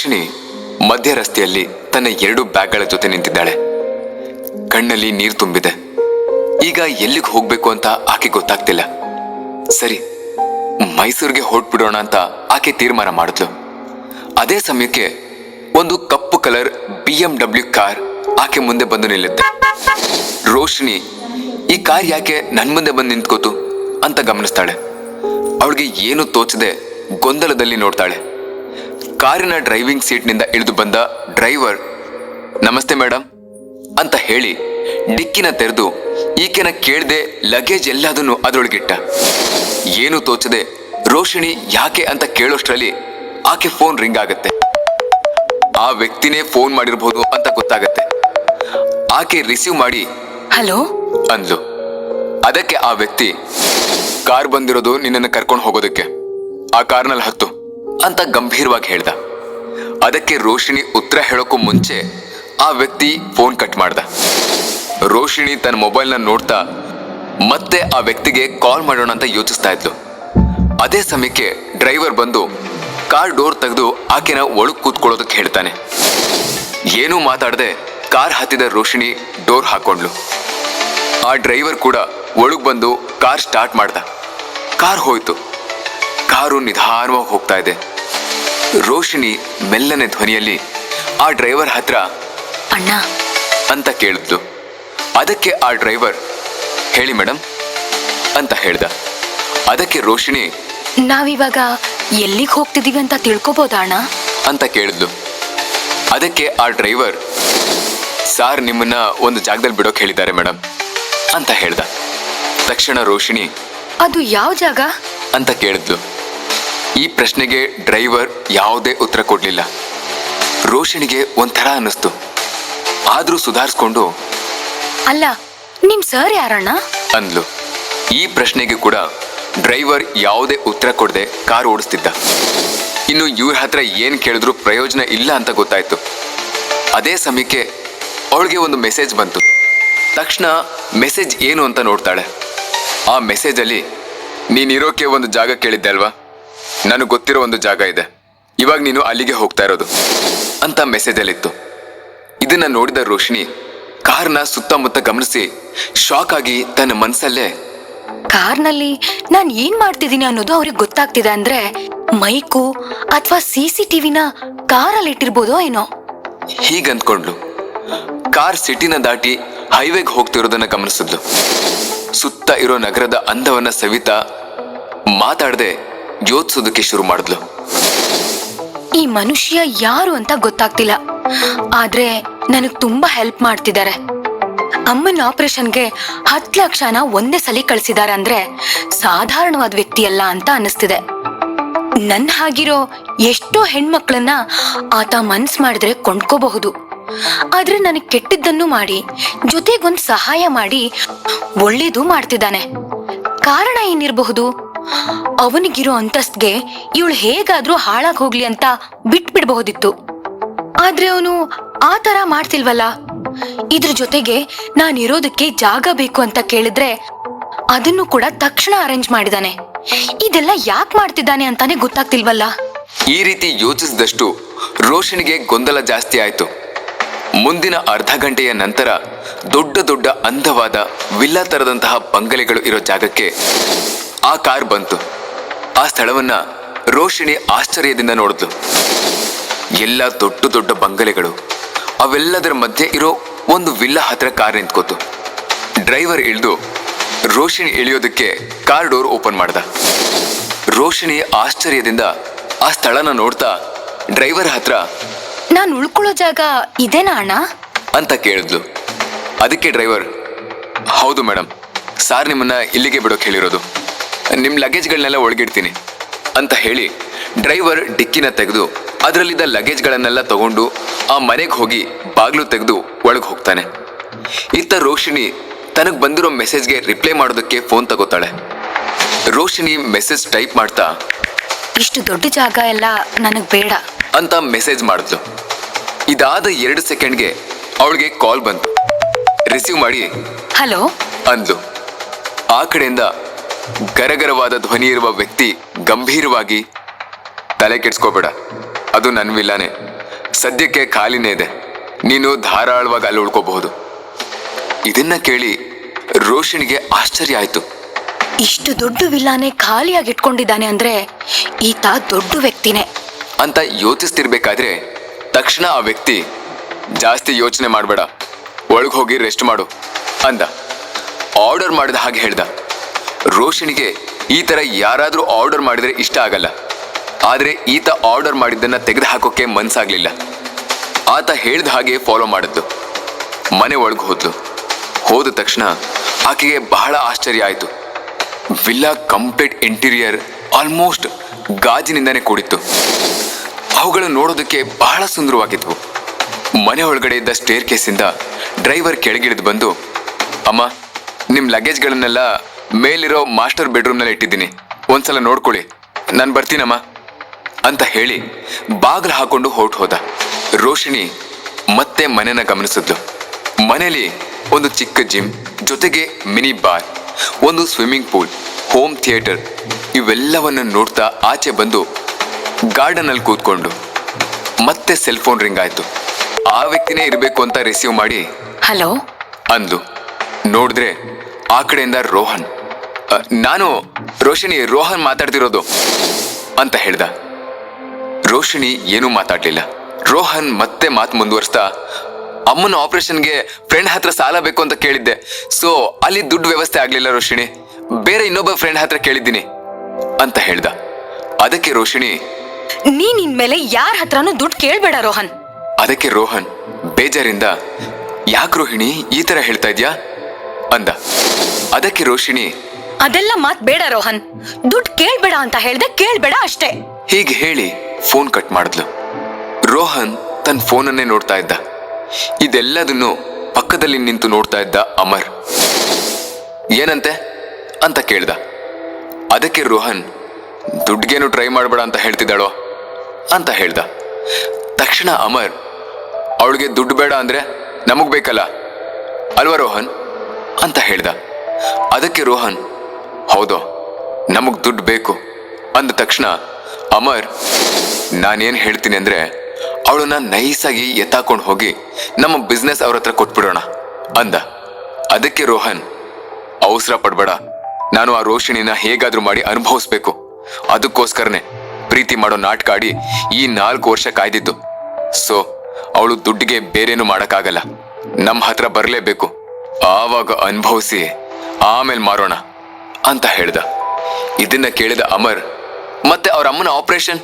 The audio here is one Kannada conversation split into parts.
ರೋಶಿನಿ ಮಧ್ಯ ರಸ್ತೆಯಲ್ಲಿ ತನ್ನ 2 ಬ್ಯಾಗ್ಗಳ ಜೊತೆ ನಿಂತಿದ್ದಾಳೆ. ಕಣ್ಣಲ್ಲಿ ನೀರು ತುಂಬಿದೆ. ಈಗ ಎಲ್ಲಿಗೆ ಹೋಗ್ಬೇಕು ಅಂತ ಆಕೆ ಗೊತ್ತಾಗ್ತಿಲ್ಲ. ಸರಿ, ಮೈಸೂರಿಗೆ ಹೊರಟ್ಬಿಡೋಣ ಅಂತ ಆಕೆ ತೀರ್ಮಾನ ಮಾಡಿದ್ಲು. ಅದೇ ಸಮಯಕ್ಕೆ ಒಂದು ಕಪ್ಪು ಕಲರ್ BMW ಕಾರ್ ಆಕೆ ಮುಂದೆ ಬಂದು ನಿಲ್ಲುತ್ತೆ. ರೋಶಿನಿ ಈ ಕಾರ್ ಯಾಕೆ ನನ್ ಮುಂದೆ ಬಂದು ನಿಂತ್ಕೋತು ಅಂತ ಗಮನಿಸ್ತಾಳೆ. ಅವಳಿಗೆ ಏನು ತೋಚದೆ ಗೊಂದಲದಲ್ಲಿ ನೋಡ್ತಾಳೆ. ಕಾರಿನ ಡ್ರೈವಿಂಗ್ ಸೀಟ್ನಿಂದ ಇಳಿದು ಬಂದ ಡ್ರೈವರ್ ನಮಸ್ತೆ ಮೇಡಮ್ ಅಂತ ಹೇಳಿ ಡಿಕ್ಕಿನ ತೆರೆದು ಈಕೆನ ಕೇಳದೆ ಲಗೇಜ್ ಎಲ್ಲದನ್ನು ಅದರೊಳಗಿಟ್ಟ. ಏನು ತೋಚದೆ ರೋಶಿನಿ ಯಾಕೆ ಅಂತ ಕೇಳೋಷ್ಟ್ರಲ್ಲಿ ಆಕೆ ಫೋನ್ ರಿಂಗ್ ಆಗತ್ತೆ. ಆ ವ್ಯಕ್ತಿನೇ ಫೋನ್ ಮಾಡಿರ್ಬೋದು ಅಂತ ಗೊತ್ತಾಗತ್ತೆ. ಆಕೆ ರಿಸೀವ್ ಮಾಡಿ ಹಲೋ ಅಂದ್ಲು. ಅದಕ್ಕೆ ಆ ವ್ಯಕ್ತಿ ಕಾರ್ ಬಂದಿರೋದು ನಿನ್ನನ್ನು ಕರ್ಕೊಂಡು ಹೋಗೋದಕ್ಕೆ, ಆ ಕಾರ್ನಲ್ಲಿ ಹತ್ತು ಅಂತ ಗಂಭೀರವಾಗಿ ಹೇಳ್ದ. ಅದಕ್ಕೆ ರೋಶಿನಿ ಉತ್ತರ ಹೇಳೋಕ್ಕೂ ಮುಂಚೆ ಆ ವ್ಯಕ್ತಿ ಫೋನ್ ಕಟ್ ಮಾಡ್ದ. ರೋಶಿನಿ ತನ್ನ ಮೊಬೈಲ್ನ ನೋಡ್ತಾ ಮತ್ತೆ ಆ ವ್ಯಕ್ತಿಗೆ ಕಾಲ್ ಮಾಡೋಣ ಅಂತ ಯೋಚಿಸ್ತಾ ಇದ್ಲು. ಅದೇ ಸಮಯಕ್ಕೆ ಡ್ರೈವರ್ ಬಂದು ಕಾರ್ ಡೋರ್ ತೆಗೆದು ಆಕೆನ ಒಳಗ್ ಕೂತ್ಕೊಳ್ಳೋದಕ್ಕೆ ಹೇಳ್ತಾನೆ. ಏನೂ ಮಾತಾಡದೆ ಕಾರ್ ಹತ್ತಿದ ರೋಶಿನಿ ಡೋರ್ ಹಾಕೊಂಡ್ಲು. ಆ ಡ್ರೈವರ್ ಕೂಡ ಒಳಗ್ ಬಂದು ಕಾರ್ ಸ್ಟಾರ್ಟ್ ಮಾಡ್ದ. ಕಾರ್ ಹೋಯ್ತು. ಕಾರು ನಿಧಾನವಾಗಿ ಹೋಗ್ತಾ ಇದೆ. ರೋಶಿನಿ ಮೆಲ್ಲನೆ ಧ್ವನಿಯಲ್ಲಿ ಆ ಡ್ರೈವರ್ ಹತ್ರ ಅಣ್ಣ ಅಂತ ಕೇಳಿದ್ಲು. ಅದಕ್ಕೆ ಆ ಡ್ರೈವರ್ ಹೇಳಿ ಮೇಡಮ್ ಅಂತ ಹೇಳ್ದ. ಅದಕ್ಕೆ ರೋಶಿನಿ ನಾವಿವಾಗ ಎಲ್ಲಿಗೆ ಹೋಗ್ತಿದೀವಿ ಅಂತ ತಿಳ್ಕೊಬೋದಾ ಅಣ್ಣ ಅಂತ ಕೇಳಿದ್ಲು. ಅದಕ್ಕೆ ಆ ಡ್ರೈವರ್ ಸಾರ್ ನಿಮ್ಮನ್ನ ಒಂದು ಜಾಗದಲ್ಲಿ ಬಿಡೋಕ್ ಹೇಳಿದ್ದಾರೆ ಮೇಡಮ್ ಅಂತ ಹೇಳ್ದ. ತಕ್ಷಣ ರೋಶಿನಿ ಅದು ಯಾವ ಜಾಗ ಅಂತ ಕೇಳಿದ್ಲು. ಈ ಪ್ರಶ್ನೆಗೆ ಡ್ರೈವರ್ ಯಾವುದೇ ಉತ್ತರ ಕೊಡ್ಲಿಲ್ಲ. ರೋಶಿನಿಗೆ ಒಂಥರ ಅನ್ನಿಸ್ತು. ಆದ್ರೂ ಸುಧಾರಿಸ್ಕೊಂಡು ಅಲ್ಲ ನಿಮ್ ಸರ್ ಯಾರಣ್ಣ ಅಂದ್ಲು. ಈ ಪ್ರಶ್ನೆಗೆ ಕೂಡ ಡ್ರೈವರ್ ಯಾವುದೇ ಉತ್ತರ ಕೊಡದೆ ಕಾರ್ ಓಡಿಸ್ತಿದ್ದ. ಇನ್ನು ಇವ್ರ ಹತ್ರ ಏನ್ ಕೇಳಿದ್ರು ಪ್ರಯೋಜನ ಇಲ್ಲ ಅಂತ ಗೊತ್ತಾಯ್ತು. ಅದೇ ಸಮಯಕ್ಕೆ ಅವಳಿಗೆ ಒಂದು ಮೆಸೇಜ್ ಬಂತು. ತಕ್ಷಣ ಮೆಸೇಜ್ ಏನು ಅಂತ ನೋಡ್ತಾಳೆ. ಆ ಮೆಸೇಜಲ್ಲಿ ನೀನಿರೋಕೆ ಒಂದು ಜಾಗ ಕೇಳಿದ್ದೆ ಅಲ್ವಾ, ನನಗೆ ಗೊತ್ತಿರೋ ಒಂದು ಜಾಗ ಇದೆ, ಇವಾಗ ನೀನು ಅಲ್ಲಿಗೆ ಹೋಗ್ತಾ ಇರೋದು ಅಂತ ಮೆಸೇಜಲ್ಲಿತ್ತು. ಇದನ್ನ ನೋಡಿದ ರೋಶಿನಿ ಕಾರ್ನ ಸುತ್ತಮುತ್ತ ಗಮನಿಸಿ ಶಾಕ್ ಆಗಿ ತನ್ನ ಮನಸ್ಸಲ್ಲೇ ಕಾರ್ನಲ್ಲಿ ನಾನ್ ಏನ್ ಮಾಡ್ತಿದ್ದೀನಿ ಅನ್ನೋದು ಅವ್ರಿಗೆ ಗೊತ್ತಾಗ್ತಿದೆ ಅಂದ್ರೆ ಮೈಕು ಅಥವಾ CCTVನ ಕಾರಲ್ಲಿ ಇಟ್ಟಿರ್ಬೋದೋ ಏನೋ ಹೀಗಂದ್ಕೊಂಡ್ಲು. ಕಾರ್ ಸಿಟಿನ ದಾಟಿ ಹೈವೇಗೆ ಹೋಗ್ತಿರೋದನ್ನ ಗಮನಿಸಿದ್ಲು. ಸುತ್ತ ಇರೋ ನಗರದ ಅಂದವನ್ನ ಸವಿತಾ ಮಾತಾಡದೆ ಯೋಚಿಸೋದಕ್ಕೆ ಶುರು ಮಾಡಿದ್ಲು. ಈ ಮನುಷ್ಯ ಯಾರು ಅಂತ ಗೊತ್ತಾಗ್ತಿಲ್ಲ, ಆದ್ರೆ ನನಗ್ ತುಂಬಾ ಹೆಲ್ಪ್ ಮಾಡ್ತಿದ್ದಾರೆ. ಅಮ್ಮನ ಆಪರೇಷನ್ಗೆ 10 ಲಕ್ಷನ ಒಂದೇ ಸಲ ಕಳ್ಸಿದಾರೆ ಅಂದ್ರೆ ಸಾಧಾರಣವಾದ ವ್ಯಕ್ತಿ ಅಲ್ಲ ಅಂತ ಅನಿಸ್ತಿದೆ. ನನ್ ಹಾಗಿರೋ ಎಷ್ಟೋ ಹೆಣ್ಮಕ್ಳನ್ನ ಆತ ಮನ್ಸ್ ಮಾಡಿದ್ರೆ ಕೊಂಡ್ಕೋಬಹುದು. ಆದ್ರೆ ನನಗ್ ಕೆಟ್ಟದ್ದನ್ನು ಮಾಡಿ ಜೊತೆಗೊಂದ್ ಸಹಾಯ ಮಾಡಿ ಒಳ್ಳೇದು ಮಾಡ್ತಿದ್ದಾನೆ. ಕಾರಣ ಏನಿರಬಹುದು? ಅವನಿಗಿರೋ ಅಂತಸ್ತ್ಗೆ ಇವಳು ಹೇಗಾದ್ರೂ ಹಾಳಾಗ್ ಹೋಗ್ಲಿ ಅಂತ ಬಿಟ್ಬಿಡ್ಬಹುದಿತ್ತು. ಆದ್ರೆ ಅವನು ಆ ತರ ಮಾಡ್ತಿಲ್ವಲ್ಲ. ಇದ್ರ ಜೊತೆಗೆ ನಾನಿರೋದಕ್ಕೆ ಜಾಗ ಬೇಕು ಅಂತ ಕೇಳಿದ್ರೆ ಅದನ್ನು ಕೂಡ ತಕ್ಷಣ ಅರೇಂಜ್ ಮಾಡಿದಾನೆ. ಇದೆಲ್ಲ ಯಾಕೆ ಮಾಡ್ತಿದ್ದಾನೆ ಅಂತಾನೆ ಗೊತ್ತಾಗ್ತಿಲ್ವಲ್ಲ. ಈ ರೀತಿ ಯೋಚಿಸಿದಷ್ಟು ರೋಶಿನಿಗೆ ಗೊಂದಲ ಜಾಸ್ತಿ ಆಯ್ತು. ಮುಂದಿನ ಅರ್ಧ ಗಂಟೆಯ ನಂತರ ದೊಡ್ಡ ದೊಡ್ಡ ಅಂದವಾದ ವಿಲ್ಲಾ ತರದಂತಹ ಬಂಗಲೆಗಳು ಇರೋ ಜಾಗಕ್ಕೆ ಆ ಕಾರ್ ಬಂತು. ಆ ಸ್ಥಳವನ್ನ ರೋಶಿನಿ ಆಶ್ಚರ್ಯದಿಂದ ನೋಡಿದ್ಲು. ಎಲ್ಲ ದೊಡ್ಡ ದೊಡ್ಡ ಬಂಗಲೆಗಳು, ಅವೆಲ್ಲದರ ಮಧ್ಯೆ ಇರೋ ಒಂದು ವಿಲ್ಲಾ ಹತ್ರ ಕಾರ್ ನಿಂತ್ಕೋತು. ಡ್ರೈವರ್ ಇಳಿದು ರೋಶಿನಿ ಇಳಿಯೋದಕ್ಕೆ ಕಾರ್ ಡೋರ್ ಓಪನ್ ಮಾಡ್ದ. ರೋಶಿನಿ ಆಶ್ಚರ್ಯದಿಂದ ಆ ಸ್ಥಳನ ನೋಡ್ತಾ ಡ್ರೈವರ್ ಹತ್ರ ನಾನ್ ಉಳ್ಕೊಳ್ಳೋ ಜಾಗ ಇದೇನಾ ಅಣ್ಣ ಅಂತ ಕೇಳಿದ್ಲು. ಅದಕ್ಕೆ ಡ್ರೈವರ್ ಹೌದು ಮೇಡಮ್, ಸಾರ್ ನಿಮ್ಮನ್ನ ಇಲ್ಲಿಗೆ ಬಿಡೋಕೆ ಹೇಳಿರೋದು, ನಿಮ್ಮ ಲಗೇಜ್ಗಳನ್ನೆಲ್ಲ ಒಳಗಿಡ್ತೀನಿ ಅಂತ ಹೇಳಿ ಡ್ರೈವರ್ ಡಿಕ್ಕಿನ ತೆಗೆದು ಅದರಲ್ಲಿದ್ದ ಲಗೇಜ್ಗಳನ್ನೆಲ್ಲ ತಗೊಂಡು ಆ ಮನೆಗೆ ಹೋಗಿ ಬಾಗ್ಲು ತೆಗೆದು ಒಳಗೆ ಹೋಗ್ತಾನೆ. ಇತ್ತ ರೋಶಿನಿ ತನಗೆ ಬಂದಿರೋ ಮೆಸೇಜ್ಗೆ ರಿಪ್ಲೈ ಮಾಡೋದಕ್ಕೆ ಫೋನ್ ತಗೋತಾಳೆ. ರೋಶಿನಿ ಮೆಸೇಜ್ ಟೈಪ್ ಮಾಡ್ತಾ ಇಷ್ಟು ದೊಡ್ಡ ಜಾಗ ಎಲ್ಲ ನನಗ್ ಬೇಡ ಅಂತ ಮೆಸೇಜ್ ಮಾಡಿದ್ಲು. ಇದಾದ 2 ಸೆಕೆಂಡ್ಗೆ ಅವಳಿಗೆ ಕಾಲ್ ಬಂತು. ರಿಸೀವ್ ಮಾಡಿ ಹಲೋ ಅಂದ್ಲು. ಆ ಕಡೆಯಿಂದ ಗರಗರವಾದ ಧ್ವನಿ ಇರುವ ವ್ಯಕ್ತಿ ಗಂಭೀರವಾಗಿ ತಲೆ ಕೆಡ್ಸ್ಕೋಬೇಡ, ಅದು ನನ್ನ ವಿಲ್ಲಾನೆ, ಸದ್ಯಕ್ಕೆ ಖಾಲಿನೇ ಇದೆ, ನೀನು ಧಾರಾಳವಾಗಿ ಅಲ್ಲಿ ಉಳ್ಕೋಬಹುದು. ಇದನ್ನ ಕೇಳಿ ರೋಷಿಣಿಗೆ ಆಶ್ಚರ್ಯ ಆಯ್ತು. ಇಷ್ಟು ದೊಡ್ಡ ವಿಲ್ಲಾನೆ ಖಾಲಿಯಾಗಿ ಇಟ್ಕೊಂಡಿದ್ದಾನೆ ಅಂದ್ರೆ ಈತ ದೊಡ್ಡ ವ್ಯಕ್ತಿನೇ ಅಂತ ಯೋಚಿಸ್ತಿರ್ಬೇಕಾದ್ರೆ ತಕ್ಷಣ ಆ ವ್ಯಕ್ತಿ, ಜಾಸ್ತಿ ಯೋಚನೆ ಮಾಡಬೇಡ, ಒಳಗೆ ಹೋಗಿ ರೆಸ್ಟ್ ಮಾಡು ಅಂದ. ಆರ್ಡರ್ ಮಾಡಿದ ಹಾಗೆ ಹೇಳ್ದ. ರೋಷಿಣಿಗೆ ಈ ತರ ಯಾರಾದ್ರೂ ಆರ್ಡರ್ ಮಾಡಿದ್ರೆ ಇಷ್ಟ ಆಗಲ್ಲ. ಆದ್ರೆ ಈತ ಆರ್ಡರ್ ಮಾಡಿದ್ದನ್ನ ತೆಗೆದು ಹಾಕೋಕೆ ಮನ್ಸಾಗ್ಲಿಲ್ಲ. ಆತ ಹೇಳ್ದ ಹಾಗೆ ಫಾಲೋ ಮಾಡಿದ್ದು. ಮನೆ ಒಳಗೆ ಹೋದ್ಲು. ಹೋದ ತಕ್ಷಣ ಆಕೆಗೆ ಬಹಳ ಆಶ್ಚರ್ಯ ಆಯ್ತು. ವಿಲ್ಲಾ ಕಂಪ್ಲೀಟ್ ಇಂಟೀರಿಯರ್ ಆಲ್ಮೋಸ್ಟ್ ಗಾಜಿನಿಂದಾನೇ ಕೂಡಿತ್ತು. ಅವುಗಳು ನೋಡೋದಕ್ಕೆ ಬಹಳ ಸುಂದರವಾಗಿದ್ವು. ಮನೆ ಒಳಗಡೆ ಇದ್ದ ಸ್ಟೇರ್ ಕೇಸಿಂದ ಡ್ರೈವರ್ ಕೆಳಗಿಳಿದು ಬಂದು, ಅಮ್ಮ, ನಿಮ್ಮ ಲಗೇಜ್ಗಳನ್ನೆಲ್ಲ ಮೇಲಿರೋ ಮಾಸ್ಟರ್ ಬೆಡ್ರೂಮ್ನಲ್ಲಿ ಇಟ್ಟಿದ್ದೀನಿ, ಒಂದ್ಸಲ ನೋಡ್ಕೊಳ್ಳಿ, ನಾನು ಬರ್ತೀನಮ್ಮ ಅಂತ ಹೇಳಿ ಬಾಗಿಲು ಹಾಕೊಂಡು ಹೊರಟು ಹೋದ. ರೋಷಿಣಿ ಮತ್ತೆ ಮನೆನ ಗಮನಿಸಿದ್ಲು. ಮನೆಯಲ್ಲಿ ಒಂದು ಚಿಕ್ಕ ಜಿಮ್, ಜೊತೆಗೆ ಮಿನಿ ಬಾರ್, ಒಂದು ಸ್ವಿಮ್ಮಿಂಗ್ ಪೂಲ್, ಹೋಮ್ ಥಿಯೇಟರ್ ಇವೆಲ್ಲವನ್ನು ನೋಡ್ತಾ ಆಚೆ ಬಂದು ಗಾರ್ಡನ್ ಅಲ್ಲಿ ಕೂತ್ಕೊಂಡು ಮತ್ತೆ ಸೆಲ್ ಫೋನ್ ರಿಂಗ್ ಆಯ್ತು. ಆ ವ್ಯಕ್ತಿನೇ ಇರಬೇಕು ಅಂತ ರಿಸೀವ್ ಮಾಡಿ ಹಲೋ ಅಂದ್ಲು. ನೋಡಿದ್ರೆ ಆ ಕಡೆಯಿಂದ ರೋಹನ್. ನಾನು ರೋಷಿಣಿ, ರೋಹನ್ ಮಾತಾಡ್ತಿರೋದು ಅಂತ ಹೇಳ್ದ. ರೋಷಿಣಿ ಏನೂ ಮಾತಾಡ್ಲಿಲ್ಲ. ರೋಹನ್ ಮತ್ತೆ ಮಾತು ಮುಂದುವರಿಸ್ತಾ, ಅಮ್ಮನ ಆಪರೇಷನ್ಗೆ ಫ್ರೆಂಡ್ ಹತ್ರ ಸಾಲ ಬೇಕು ಅಂತ ಕೇಳಿದ್ದೆ, ಸೊ ಅಲ್ಲಿ ದುಡ್ಡು ವ್ಯವಸ್ಥೆ ಆಗ್ಲಿಲ್ಲ ರೋಷಿಣಿ, ಬೇರೆ ಇನ್ನೊಬ್ಬ ಫ್ರೆಂಡ್ ಹತ್ರ ಕೇಳಿದ್ದೀನಿ ಅಂತ ಹೇಳ್ದ. ಅದಕ್ಕೆ ರೋಷಿಣಿ, ನೀನ್ ಇನ್ಮೇಲೆ ಯಾರ ಹತ್ರನೂ ದುಡ್ಡು ಕೇಳ್ಬೇಡ ರೋಹನ್. ಅದಕ್ಕೆ ರೋಹನ್ ಬೇಜಾರಿಂದ, ಯಾಕೆ ರೋಹಿಣಿ ಈ ತರ ಹೇಳ್ತಾ ಇದ್ಯಾ ಅಂದ. ಅದಕ್ಕೆ ರೋಷಿಣಿ, ಅದೆಲ್ಲ ಮಾತ್ ಬೇಡ ರೋಹನ್, ದುಡ್ಡು ಕೇಳ್ಬೇಡ ಅಂತ ಹೇಳ್ದೆ, ಕೇಳ್ಬೇಡ ಅಷ್ಟೇ. ಹೀಗೆ ಹೇಳಿ ಫೋನ್ ಕಟ್ ಮಾಡಿದ್ಲು. ರೋಹನ್ ತನ್ನ ಫೋನನ್ನೇ ನೋಡ್ತಾ ಇದ್ದ. ಇದೆಲ್ಲದನ್ನು ಪಕ್ಕದಲ್ಲಿ ನಿಂತು ನೋಡ್ತಾ ಇದ್ದ ಅಮರ್. ಏನಂತೆ ಅಂತ ಕೇಳ್ದ. ಅದಕ್ಕೆ ರೋಹನ್, ದುಡ್ಗೇನು ಟ್ರೈ ಮಾಡಬೇಡ ಅಂತ ಹೇಳ್ತಿದ್ದಾಳೋ ಅಂತ ಹೇಳ್ದ. ತಕ್ಷಣ ಅಮರ್, ಅವಳಿಗೆ ದುಡ್ಡು ಬೇಡ ಅಂದ್ರೆ ನಮಗ್ ಬೇಕಲ್ಲ ಅಲ್ವಾ ರೋಹನ್ ಅಂತ ಹೇಳ್ದ. ಅದಕ್ಕೆ ರೋಹನ್, ಹೌದು, ನಮಗ್ ದುಡ್ಡು ಬೇಕು ಅಂದ ತಕ್ಷಣ ಅಮರ್, ನಾನೇನ್ ಹೇಳ್ತೀನಿ ಅಂದ್ರೆ ಅವಳನ್ನ ನೈಸಾಗಿ ಎತ್ತಾಕೊಂಡು ಹೋಗಿ ನಮ್ಮ ಬಿಸ್ನೆಸ್ ಅವ್ರ ಹತ್ರ ಕೊಟ್ಬಿಡೋಣ ಅಂದ. ಅದಕ್ಕೆ ರೋಹನ್, ಅವಸರ ಪಡ್ಬೇಡ, ನಾನು ಆ ರೋಷಿಣಿನ ಹೇಗಾದ್ರೂ ಮಾಡಿ ಅನುಭವಿಸ್ಬೇಕು, ಅದಕ್ಕೋಸ್ಕರನೇ ಪ್ರೀತಿ ಮಾಡೋ ನಾಟಕ ಆಡಿ ಈ 4 ವರ್ಷ ಕಾಯ್ದಿದ್ದು. ಸೊ ಅವಳು ದುಡ್ಡಿಗೆ ಬೇರೇನು ಮಾಡಕ್ಕಾಗಲ್ಲ, ನಮ್ಮ ಹತ್ರ ಬರಲೇಬೇಕು, ಆವಾಗ ಅನುಭವಿಸಿ ಆಮೇಲೆ ಮಾರೋಣ ಅಂತ ಹೇಳ್ದ. ಇದನ್ನ ಕೇಳಿದ ಅಮರ್, ಮತ್ತೆ ಅವ್ರ ಅಮ್ಮನ ಆಪರೇಷನ್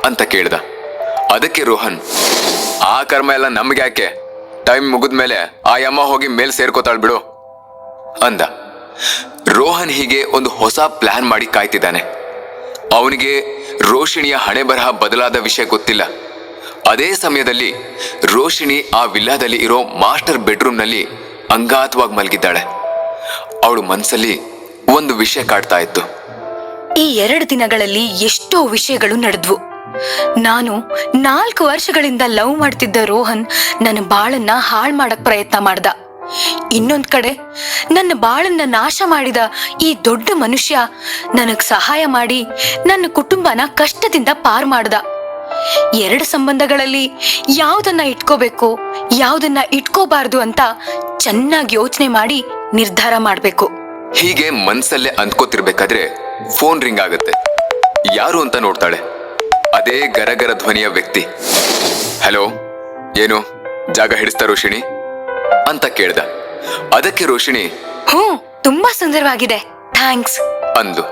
ಅಂತ ಕೇಳ್ದ. ಅದಕ್ಕೆ ರೋಹನ್, ಆ ಕರ್ಮ ಎಲ್ಲ ನಮ್ಗೆ ಯಾಕೆ, ಟೈಮ್ ಮುಗಿದ್ಮೇಲೆ ಆ ಅಮ್ಮ ಹೋಗಿ ಮೇಲ್ ಸೇರ್ಕೋತಾಳ್ ಬಿಡು ಅಂದ. ರೋಹನ್ ಹೀಗೆ ಒಂದು ಹೊಸ ಪ್ಲಾನ್ ಮಾಡಿ ಕಾಯ್ತಿದ್ದಾನೆ. ಅವನಿಗೆ ರೋಷಿಣಿಯ ಹಣೆ ಬರಹ ಬದಲಾದ ವಿಷಯ ಗೊತ್ತಿಲ್ಲ. ಅದೇ ಸಮಯದಲ್ಲಿ ರೋಷಿಣಿ ಆ ವಿಲ್ಲಾದಲ್ಲಿ ಇರೋ ಮಾಸ್ಟರ್ ಬೆಡ್ರೂಮ್ನಲ್ಲಿ ಅಂಗಾತವಾಗಿ ಮಲಗಿದ್ದಾಳೆ. ಅವಳು ಮನಸ್ಸಲ್ಲಿ ಒಂದು ವಿಷಯ ಕಾಡ್ತಾ ಇತ್ತು. ಈ 2 ದಿನಗಳಲ್ಲಿ ಎಷ್ಟೋ ವಿಷಯಗಳು ನಡೆದ್ವು. ನಾನು 4 ವರ್ಷಗಳಿಂದ ಲವ್ ಮಾಡ್ತಿದ್ದ ರೋಹನ್ ನನ್ನ ಬಾಳನ್ನ ಹಾಳು ಮಾಡಕ್ ಪ್ರಯತ್ನ ಮಾಡ್ದ. ಇನ್ನೊಂದ್ ಕಡೆ ನನ್ನ ಬಾಳನ್ನ ನಾಶ ಮಾಡಿದ ಈ ದೊಡ್ಡ ಮನುಷ್ಯ ನನಗ್ ಸಹಾಯ ಮಾಡಿ ನನ್ನ ಕುಟುಂಬನ ಕಷ್ಟದಿಂದ ಪಾರ್ ಮಾಡ್ದ. 2 ಸಂಬಂಧಗಳಲ್ಲಿ ಯಾವ್ದನ್ನ ಇಟ್ಕೋಬೇಕು, ಯಾವ್ದನ್ನ ಇಟ್ಕೋಬಾರ್ದು ಅಂತ ಚೆನ್ನಾಗಿ ಯೋಚನೆ ಮಾಡಿ ನಿರ್ಧಾರ ಮಾಡ್ಬೇಕು. ಹೀಗೆ ಮನ್ಸಲ್ಲೇ ಅಂದ್ಕೋತಿರ್ಬೇಕಾದ್ರೆ ಫೋನ್ ರಿಂಗ್ ಆಗುತ್ತೆ. ಯಾರು ಅಂತ ನೋಡ್ತಾಳೆ. ಅದೇ ಗರಗರ ಧ್ವನಿಯ ವ್ಯಕ್ತಿ. ಹಲೋ, ಏನು ಜಾಗ ಹಿಡಿಸ್ತಾ ರೋಷಿಣಿ ಅಂತ ಕೇಳ್ದ. ಅದಕ್ಕೆ ರೋಷಿಣಿ, ತುಂಬಾ ಸುಂದರವಾಗಿದೆ, ಥ್ಯಾಂಕ್ಸ್ ಅಂದು.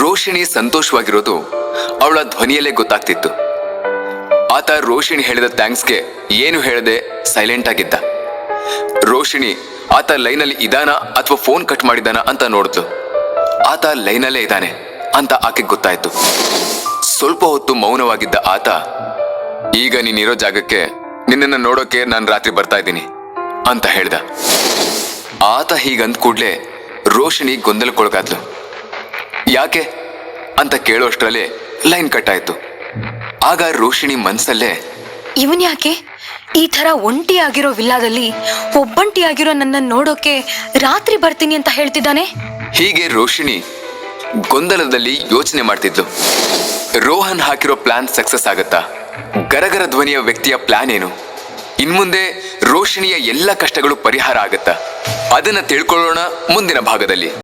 ರೋಷಿಣಿ ಸಂತೋಷವಾಗಿರೋದು ಅವಳ ಧ್ವನಿಯಲ್ಲೇ ಗೊತ್ತಾಗ್ತಿತ್ತು. ಆತ ರೋಷಿಣಿ ಹೇಳಿದ ಥ್ಯಾಂಕ್ಸ್ಗೆ ಏನು ಹೇಳದೆ ಸೈಲೆಂಟ್ ಆಗಿದ್ದ. ರೋಷಿಣಿ ಆತ ಲೈನಲ್ಲಿ ಇದಾನ ಅಥವಾ ಫೋನ್ ಕಟ್ ಮಾಡಿದಾನ ಅಂತ ನೋಡಿದ್ಲು. ಆತ ಲೈನಲ್ಲೇ ಇದ್ದಾನೆ ಅಂತ ಆಕೆಗೆ ಗೊತ್ತಾಯ್ತು. ಸ್ವಲ್ಪ ಹೊತ್ತು ಮೌನವಾಗಿದ್ದ ಆತ, ಈಗ ನೀನಿರೋ ಜಾಗಕ್ಕೆ ನಿನ್ನನ್ನು ನೋಡೋಕೆ ನಾನು ರಾತ್ರಿ ಬರ್ತಾ ಇದ್ದೀನಿ ಅಂತ ಹೇಳ್ದ. ಆತ ಹೀಗಂದ್ ಕೂಡ್ಲೆ ರೋಷಿಣಿ ಗೊಂದಲಕ್ಕೊಳಗಾದ್ಲು. ಯಾಕೆ ಅಂತ ಕೇಳೋಷ್ಟ್ರಲ್ಲೇ ಲೈನ್ ಕಟ್ ಆಯ್ತು. ಆಗ ರೋಷಿಣಿ ಮನ್ಸಲ್ಲೇ, ಇವನ್ ಯಾಕೆ ಈ ತರ ಒಂಟಿಯಾಗಿರೋ ವಿಲ್ಲಾದಲ್ಲಿ ಒಬ್ಬಂಟಿಯಾಗಿರೋ ನನ್ನ ನೋಡೋಕೆ ರಾತ್ರಿ ಬರ್ತೀನಿ ಅಂತ ಹೇಳ್ತಿದ್ದಾನೆ? ಹೀಗೆ ರೋಷಿಣಿ ಗೊಂದಲದಲ್ಲಿ ಯೋಚನೆ ಮಾಡ್ತಿದ್ಲು. ರೋಹನ್ ಹಾಕಿರೋ ಪ್ಲಾನ್ ಸಕ್ಸಸ್ ಆಗತ್ತಾ ಗರಗರ ಧ್ವನಿಯ ವ್ಯಕ್ತಿಯ ಪ್ಲಾನ್ ಏನು? ಇನ್ಮುಂದೆ ರೋಶಿಣಿಯ ಎಲ್ಲ ಕಷ್ಟಗಳು ಪರಿಹಾರ ಆಗತ್ತಾ? ಅದನ್ನ ತಿಳ್ಕೊಳ್ಳೋಣ ಮುಂದಿನ ಭಾಗದಲ್ಲಿ.